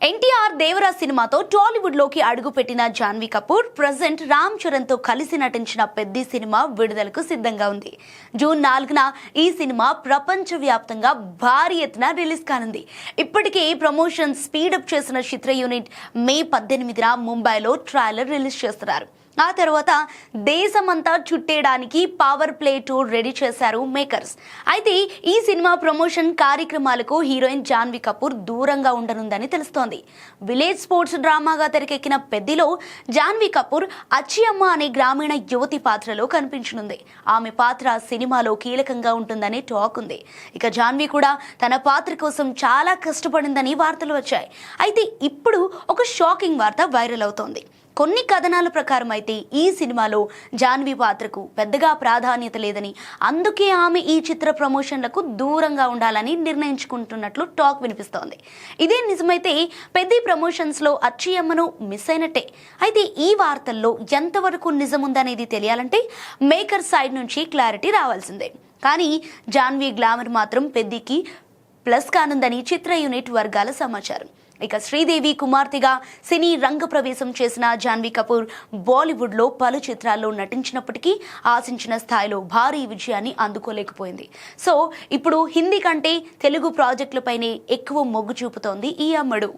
ఎన్టీఆర్ దేవరా సినిమాతో టాలీవుడ్ లోకి అడుగుపెట్టిన జాన్వీ కపూర్ ప్రెజెంట్ రామ్ చరణ్ తో కలిసి నటించిన పెద్ది సినిమా విడుదలకు సిద్ధంగా ఉంది. జూన్ 4న ఈ సినిమా ప్రపంచవ్యాప్తంగా భారీ ఎత్తున రిలీజ్ కానుంది. ఇప్పటికే ప్రమోషన్ స్పీడప్ చేసిన చిత్ర యూనిట్ మే 18న ముంబైలో ట్రైలర్ రిలీజ్ చేస్తున్నారు. ఆ తర్వాత దేశమంతా చుట్టేయడానికి పవర్ ప్లే టూర్ రెడీ చేశారు మేకర్స్. అయితే ఈ సినిమా ప్రమోషన్ కార్యక్రమాలకు హీరోయిన్ జాన్వీ కపూర్ దూరంగా ఉండనుందని తెలుస్తోంది. విలేజ్ స్పోర్ట్స్ డ్రామాగా తెరకెక్కిన పెద్దిలో జాన్వీ కపూర్ అచ్చియమ్మ అనే గ్రామీణ యువతి పాత్రలో కనిపించనుంది. ఆమె పాత్ర సినిమాలో కీలకంగా ఉంటుందని టాక్ ఉంది. ఇక జాన్వీ కూడా తన పాత్ర కోసం చాలా కష్టపడిందని వార్తలు వచ్చాయి. అయితే ఇప్పుడు ఒక షాకింగ్ వార్త వైరల్ అవుతోంది. కొన్ని కథనాల ప్రకారం అయితే ఈ సినిమాలో జాన్వీ పాత్రకు పెద్దగా ప్రాధాన్యత లేదని, అందుకే ఆమె ఈ చిత్ర ప్రమోషన్లకు దూరంగా ఉండాలని నిర్ణయించుకుంటున్నట్లు టాక్ వినిపిస్తోంది. ఇదే నిజమైతే పెద్ద ప్రమోషన్స్లో అచ్చియమ్మను మిస్ అయినట్టే. అయితే ఈ వార్తల్లో ఎంతవరకు నిజముందనేది తెలియాలంటే మేకర్ సైడ్ నుంచి క్లారిటీ రావాల్సిందే. కానీ జాన్వీ గ్లామర్ మాత్రం పెద్దికి ప్లస్ కానుందని చిత్ర యూనిట్ వర్గాల సమాచారం. ఇక శ్రీదేవి కుమార్తెగా సినీ రంగ ప్రవేశం చేసిన జాన్వీ కపూర్ బాలీవుడ్లో పలు చిత్రాల్లో నటించినప్పటికీ ఆశించిన స్థాయిలో భారీ విజయాన్ని అందుకోలేకపోయింది. సో ఇప్పుడు హిందీ కంటే తెలుగు ప్రాజెక్టులపైనే ఎక్కువ మొగ్గు చూపుతోంది ఈ అమ్మడు.